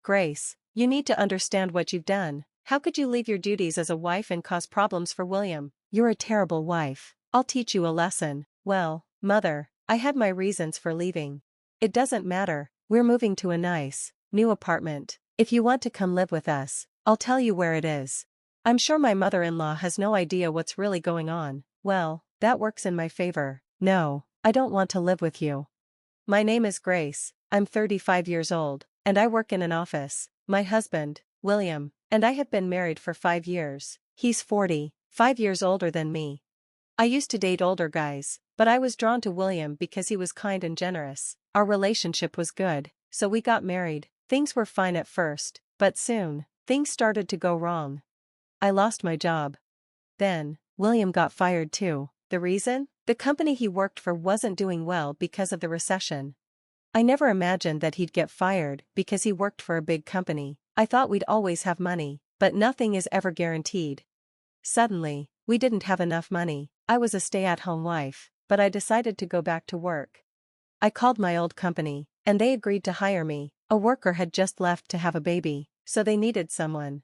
Grace, you need to understand what you've done. How could you leave your duties as a wife and cause problems for William? You're a terrible wife. I'll teach you a lesson. Well, Mother, I had my reasons for leaving. It doesn't matter, we're moving to a nice, new apartment. If you want to come live with us, I'll tell you where it is. I'm sure my mother-in-law has no idea what's really going on. Well, that works in my favor. No, I don't want to live with you. My name is Grace, I'm 35 years old, and I work in an office. My husband, William, and I have been married for 5 years. He's 40, 5 years older than me. I used to date older guys, but I was drawn to William because he was kind and generous. Our relationship was good, so we got married. Things were fine at first, but soon, things started to go wrong. I lost my job. Then, William got fired too. The reason? The company he worked for wasn't doing well because of the recession. I never imagined that he'd get fired because he worked for a big company. I thought we'd always have money, but nothing is ever guaranteed. Suddenly, we didn't have enough money. I was a stay-at-home wife, but I decided to go back to work. I called my old company, and they agreed to hire me. A worker had just left to have a baby, so they needed someone.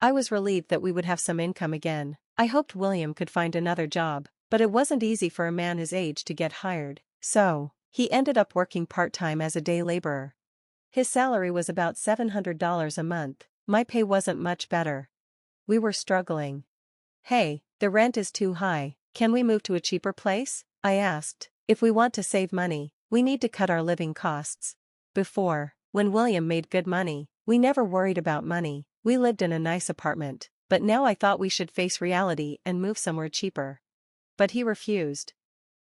I was relieved that we would have some income again. I hoped William could find another job, but it wasn't easy for a man his age to get hired, so he ended up working part-time as a day laborer. His salary was about $700 a month. My pay wasn't much better. We were struggling. Hey, the rent is too high. Can we move to a cheaper place? I asked. If we want to save money, we need to cut our living costs. Before, when William made good money, we never worried about money. We lived in a nice apartment, but now I thought we should face reality and move somewhere cheaper. But he refused.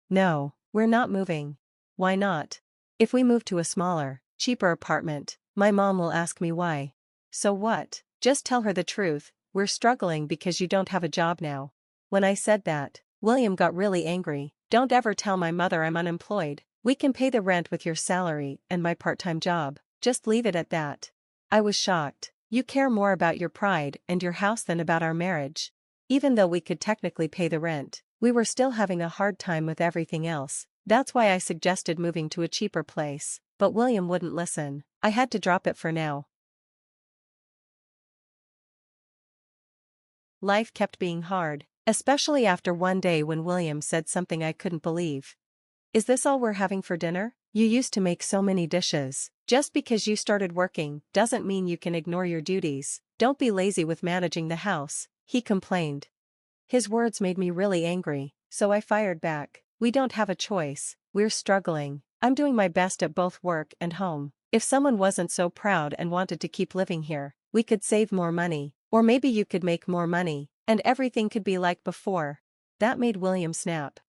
No, we're not moving. Why not? If we move to a smaller, cheaper apartment, my mom will ask me why. So what? Just tell her the truth, we're struggling because you don't have a job now. When I said that, William got really angry. Don't ever tell my mother I'm unemployed. We can pay the rent with your salary and my part-time job. Just leave it at that. I was shocked. You care more about your pride and your house than about our marriage. Even though we could technically pay the rent, we were still having a hard time with everything else. That's why I suggested moving to a cheaper place, but William wouldn't listen. I had to drop it for now. Life kept being hard, especially after one day when William said something I couldn't believe. Is this all we're having for dinner? You used to make so many dishes. Just because you started working doesn't mean you can ignore your duties. Don't be lazy with managing the house, he complained. His words made me really angry, so I fired back. We don't have a choice, we're struggling. I'm doing my best at both work and home. If someone wasn't so proud and wanted to keep living here, we could save more money, or maybe you could make more money, and everything could be like before. That made William snap.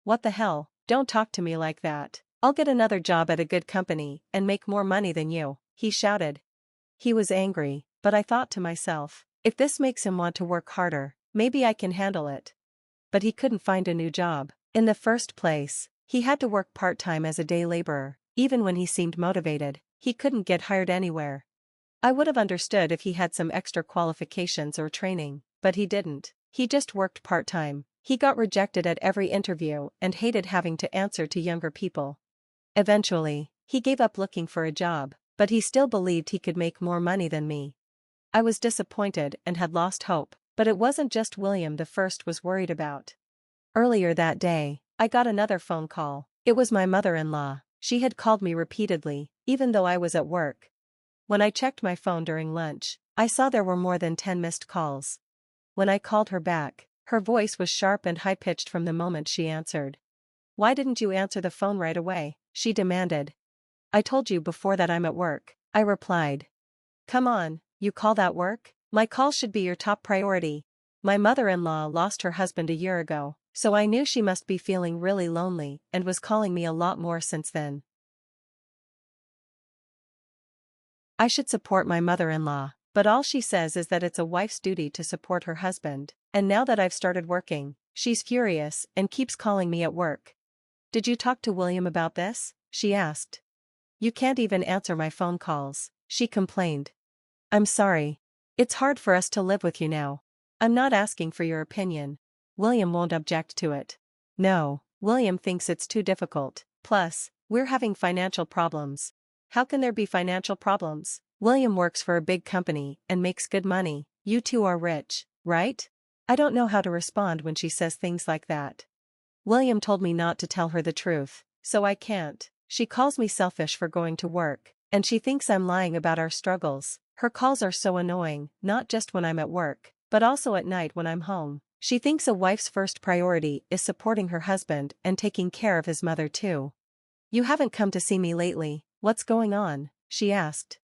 What the hell? Don't talk to me like that. I'll get another job at a good company and make more money than you, he shouted. He was angry, but I thought to myself, if this makes him want to work harder, maybe I can handle it. But he couldn't find a new job. In the first place, he had to work part-time as a day laborer. Even when he seemed motivated, he couldn't get hired anywhere. I would have understood if he had some extra qualifications or training, but he didn't. He just worked part-time. He got rejected at every interview and hated having to answer to younger people. Eventually, he gave up looking for a job, but he still believed he could make more money than me. I was disappointed and had lost hope, but it wasn't just William the first was worried about. Earlier that day, I got another phone call. It was my mother-in-law. She had called me repeatedly, even though I was at work. When I checked my phone during lunch, I saw there were more than 10 missed calls. When I called her back, her voice was sharp and high-pitched from the moment she answered. Why didn't you answer the phone right away? She demanded. I told you before that I'm at work, I replied. Come on, you call that work? My call should be your top priority. My mother-in-law lost her husband a year ago, so I knew she must be feeling really lonely and was calling me a lot more since then. I should support my mother-in-law, but all she says is that it's a wife's duty to support her husband, and now that I've started working, she's furious and keeps calling me at work. Did you talk to William about this? She asked. You can't even answer my phone calls, she complained. I'm sorry. It's hard for us to live with you now. I'm not asking for your opinion. William won't object to it. No, William thinks it's too difficult. Plus, we're having financial problems. How can there be financial problems? William works for a big company and makes good money. You two are rich, right? I don't know how to respond when she says things like that. William told me not to tell her the truth, so I can't. She calls me selfish for going to work, and she thinks I'm lying about our struggles. Her calls are so annoying, not just when I'm at work, but also at night when I'm home. She thinks a wife's first priority is supporting her husband and taking care of his mother too. You haven't come to see me lately, what's going on? She asked.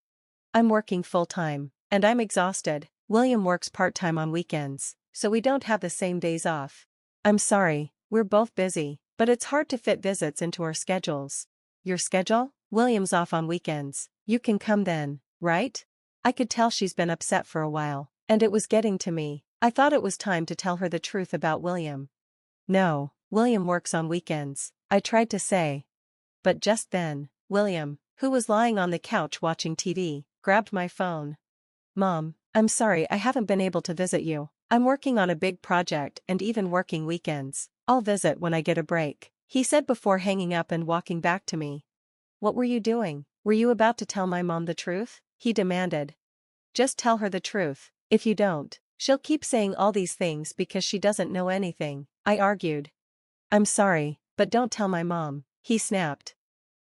I'm working full-time, and I'm exhausted. William works part-time on weekends, so we don't have the same days off. I'm sorry, we're both busy, but it's hard to fit visits into our schedules. Your schedule? William's off on weekends. You can come then, right? I could tell she's been upset for a while, and it was getting to me. I thought it was time to tell her the truth about William. No, William works on weekends, I tried to say. But just then, William, who was lying on the couch watching TV, grabbed my phone. Mom, I'm sorry I haven't been able to visit you. I'm working on a big project and even working weekends. I'll visit when I get a break, he said before hanging up and walking back to me. What were you doing? Were you about to tell my mom the truth? He demanded. Just tell her the truth. If you don't, she'll keep saying all these things because she doesn't know anything, I argued. I'm sorry, but don't tell my mom, he snapped.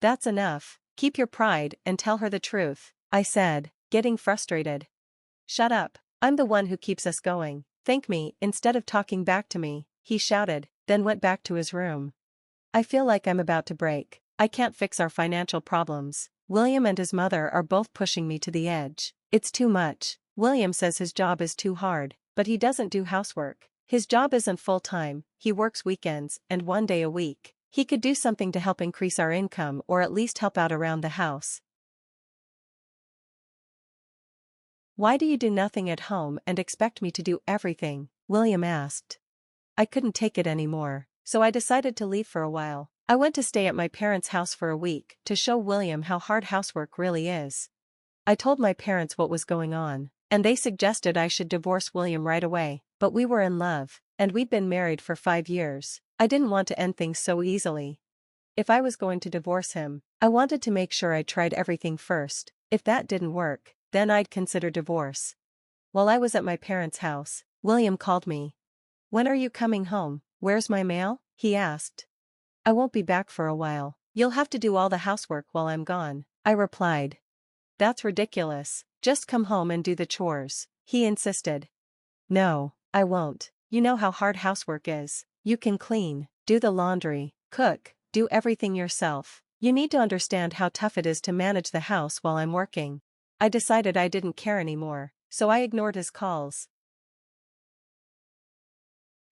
That's enough, keep your pride and tell her the truth, I said, getting frustrated. Shut up, I'm the one who keeps us going. Thank me instead of talking back to me, he shouted, then went back to his room. I feel like I'm about to break. I can't fix our financial problems. William and his mother are both pushing me to the edge. It's too much. William says his job is too hard, but he doesn't do housework. His job isn't full-time, he works weekends and 1 day a week. He could do something to help increase our income or at least help out around the house. Why do you do nothing at home and expect me to do everything? William asked. I couldn't take it anymore, so I decided to leave for a while. I went to stay at my parents' house for a week to show William how hard housework really is. I told my parents what was going on, and they suggested I should divorce William right away, but we were in love, and we'd been married for 5 years. I didn't want to end things so easily. If I was going to divorce him, I wanted to make sure I tried everything first. If that didn't work, then I'd consider divorce. While I was at my parents' house, William called me. When are you coming home? Where's my mail? He asked. I won't be back for a while. You'll have to do all the housework while I'm gone, I replied. That's ridiculous. Just come home and do the chores, he insisted. No, I won't. You know how hard housework is. You can clean, do the laundry, cook, do everything yourself. You need to understand how tough it is to manage the house while I'm working. I decided I didn't care anymore, so I ignored his calls.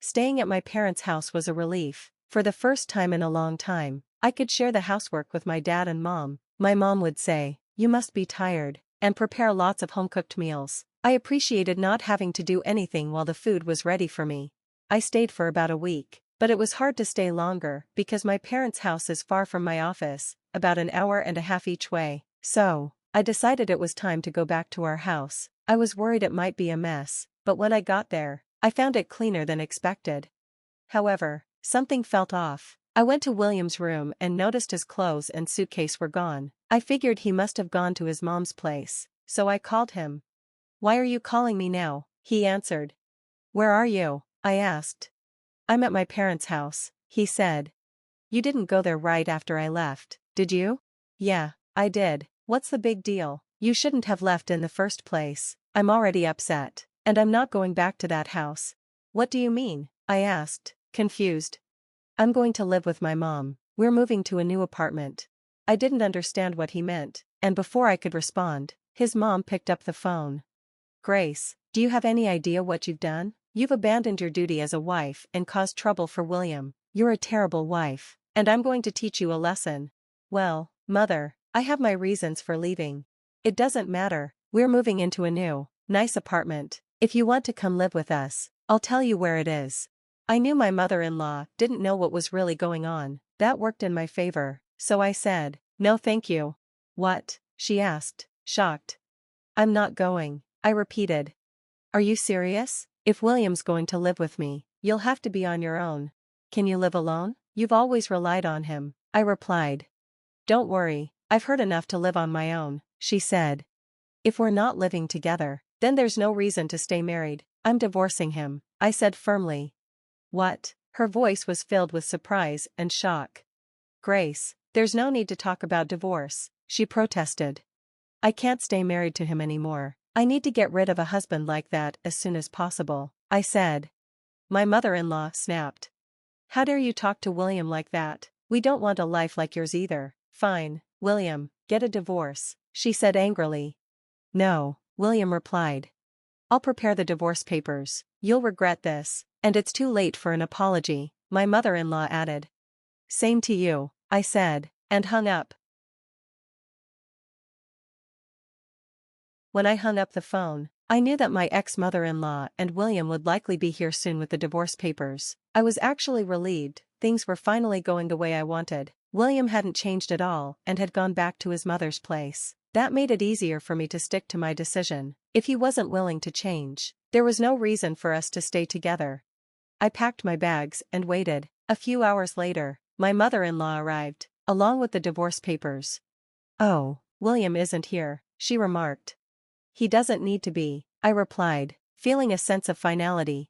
Staying at my parents' house was a relief. For the first time in a long time, I could share the housework with my dad and mom. My mom would say, "You must be tired," and prepare lots of home-cooked meals. I appreciated not having to do anything while the food was ready for me. I stayed for about a week, but it was hard to stay longer because my parents' house is far from my office, about an hour and a half each way. So, I decided it was time to go back to our house. I was worried it might be a mess, but when I got there, I found it cleaner than expected. However, something felt off. I went to William's room and noticed his clothes and suitcase were gone. I figured he must have gone to his mom's place, so I called him. Why are you calling me now? He answered. Where are you? I asked. I'm at my parents' house, he said. You didn't go there right after I left, did you? Yeah, I did. What's the big deal? You shouldn't have left in the first place. I'm already upset, and I'm not going back to that house. What do you mean? I asked, confused. I'm going to live with my mom. We're moving to a new apartment. I didn't understand what he meant, and before I could respond, his mom picked up the phone. Grace, do you have any idea what you've done? You've abandoned your duty as a wife and caused trouble for William. You're a terrible wife, and I'm going to teach you a lesson. Well, Mother, I have my reasons for leaving. It doesn't matter. We're moving into a new, nice apartment. If you want to come live with us, I'll tell you where it is. I knew my mother-in-law didn't know what was really going on. That worked in my favor, so I said, no thank you. What? She asked, shocked. I'm not going, I repeated. Are you serious? If William's going to live with me, you'll have to be on your own. Can you live alone? You've always relied on him, I replied. Don't worry, I've heard enough to live on my own, she said. If we're not living together, then there's no reason to stay married. I'm divorcing him, I said firmly. What? Her voice was filled with surprise and shock. Grace, there's no need to talk about divorce, she protested. I can't stay married to him anymore. I need to get rid of a husband like that as soon as possible, I said. My mother-in-law snapped. How dare you talk to William like that? We don't want a life like yours either. Fine, William, get a divorce, she said angrily. No, William replied. I'll prepare the divorce papers. You'll regret this, and it's too late for an apology, my mother-in-law added. Same to you, I said, and hung up. When I hung up the phone, I knew that my ex-mother-in-law and William would likely be here soon with the divorce papers. I was actually relieved. Things were finally going the way I wanted. William hadn't changed at all and had gone back to his mother's place. That made it easier for me to stick to my decision. If he wasn't willing to change, there was no reason for us to stay together. I packed my bags and waited. A few hours later, my mother-in-law arrived, along with the divorce papers. Oh, William isn't here, she remarked. He doesn't need to be, I replied, feeling a sense of finality.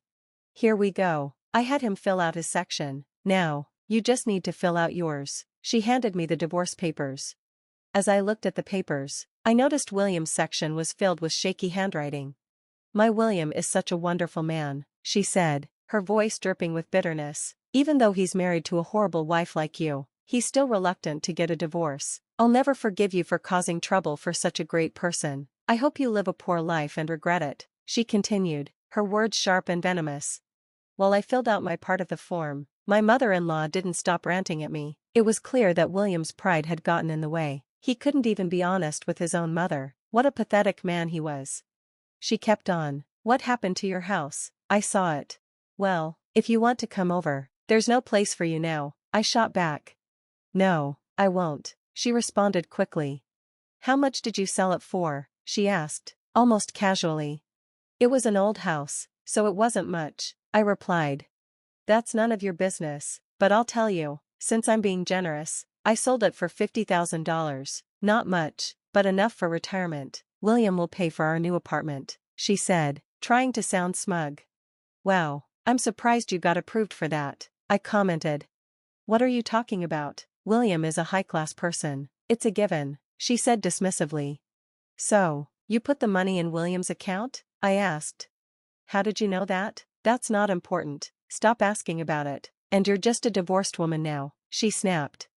Here we go. I had him fill out his section. Now, you just need to fill out yours. She handed me the divorce papers. As I looked at the papers, I noticed William's section was filled with shaky handwriting. My William is such a wonderful man, she said, her voice dripping with bitterness. Even though he's married to a horrible wife like you, he's still reluctant to get a divorce. I'll never forgive you for causing trouble for such a great person. I hope you live a poor life and regret it, she continued, her words sharp and venomous. While I filled out my part of the form, my mother-in-law didn't stop ranting at me. It was clear that William's pride had gotten in the way. He couldn't even be honest with his own mother. What a pathetic man he was. She kept on. What happened to your house? I saw it. Well, if you want to come over, there's no place for you now, I shot back. No, I won't, she responded quickly. How much did you sell it for? She asked, almost casually. It was an old house, so it wasn't much, I replied. That's none of your business, but I'll tell you, since I'm being generous, I sold it for $50,000. Not much, but enough for retirement. William will pay for our new apartment, she said, trying to sound smug. Wow, I'm surprised you got approved for that, I commented. What are you talking about? William is a high-class person. It's a given, she said dismissively. So, you put the money in William's account? I asked. How did you know that? That's not important. Stop asking about it. And you're just a divorced woman now, she snapped.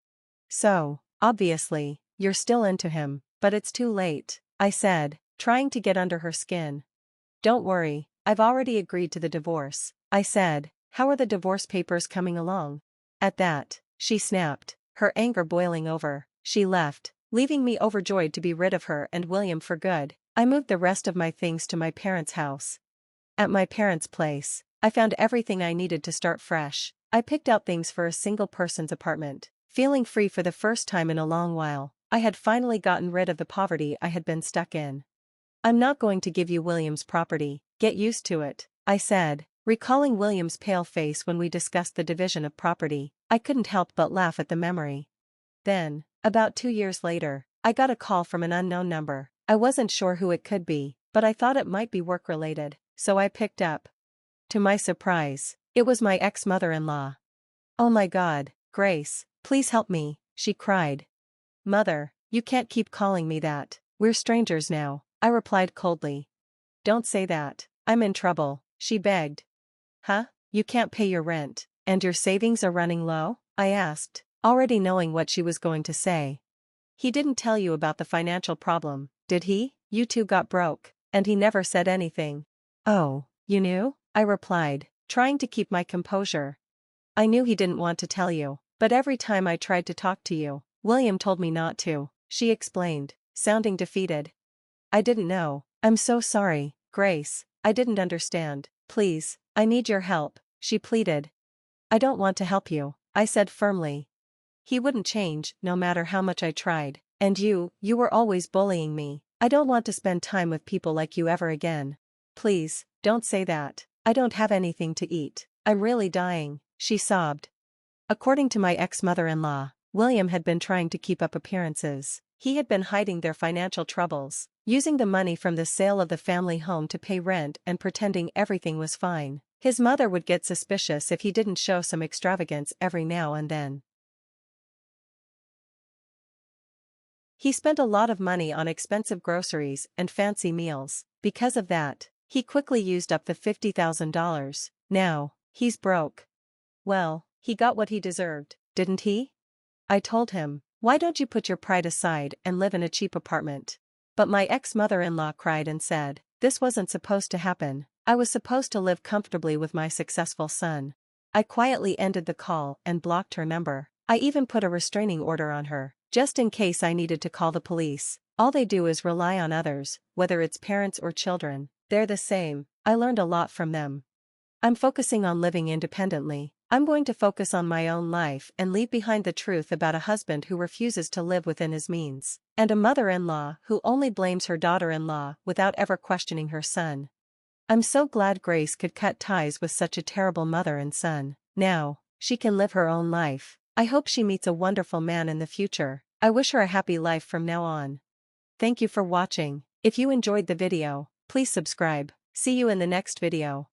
So, obviously, you're still into him, but it's too late, I said, trying to get under her skin. Don't worry, I've already agreed to the divorce, I said. How are the divorce papers coming along? At that, she snapped, her anger boiling over. She left, leaving me overjoyed to be rid of her and William for good. I moved the rest of my things to my parents' house. At my parents' place, I found everything I needed to start fresh. I picked out things for a single-person's apartment. Feeling free for the first time in a long while, I had finally gotten rid of the poverty I had been stuck in. I'm not going to give you William's property, get used to it, I said, recalling William's pale face when we discussed the division of property. I couldn't help but laugh at the memory. Then, about 2 years later, I got a call from an unknown number. I wasn't sure who it could be, but I thought it might be work-related, so I picked up. To my surprise, it was my ex-mother-in-law. Oh my God, Grace, please help me, she cried. Mother, you can't keep calling me that. We're strangers now, I replied coldly. Don't say that, I'm in trouble, she begged. Huh? You can't pay your rent, and your savings are running low? I asked, already knowing what she was going to say. He didn't tell you about the financial problem, did he? You two got broke, and he never said anything. Oh, you knew? I replied, trying to keep my composure. I knew he didn't want to tell you, but every time I tried to talk to you, William told me not to, she explained, sounding defeated. I didn't know. I'm so sorry, Grace, I didn't understand. Please, I need your help, she pleaded. I don't want to help you, I said firmly. He wouldn't change, no matter how much I tried. And you were always bullying me. I don't want to spend time with people like you ever again. Please, don't say that. I don't have anything to eat. I'm really dying, she sobbed. According to my ex-mother-in-law, William had been trying to keep up appearances. He had been hiding their financial troubles, using the money from the sale of the family home to pay rent and pretending everything was fine. His mother would get suspicious if he didn't show some extravagance every now and then. He spent a lot of money on expensive groceries and fancy meals. Because of that, he quickly used up the $50,000. Now, he's broke. Well, he got what he deserved, didn't he? I told him, why don't you put your pride aside and live in a cheap apartment? But my ex-mother-in-law cried and said, this wasn't supposed to happen. I was supposed to live comfortably with my successful son. I quietly ended the call and blocked her number. I even put a restraining order on her, just in case I needed to call the police. All they do is rely on others, whether it's parents or children. They're the same. I learned a lot from them. I'm focusing on living independently. I'm going to focus on my own life and leave behind the truth about a husband who refuses to live within his means, and a mother-in-law who only blames her daughter-in-law without ever questioning her son. I'm so glad Grace could cut ties with such a terrible mother and son. Now, she can live her own life. I hope she meets a wonderful man in the future. I wish her a happy life from now on. Thank you for watching. If you enjoyed the video, please subscribe. See you in the next video.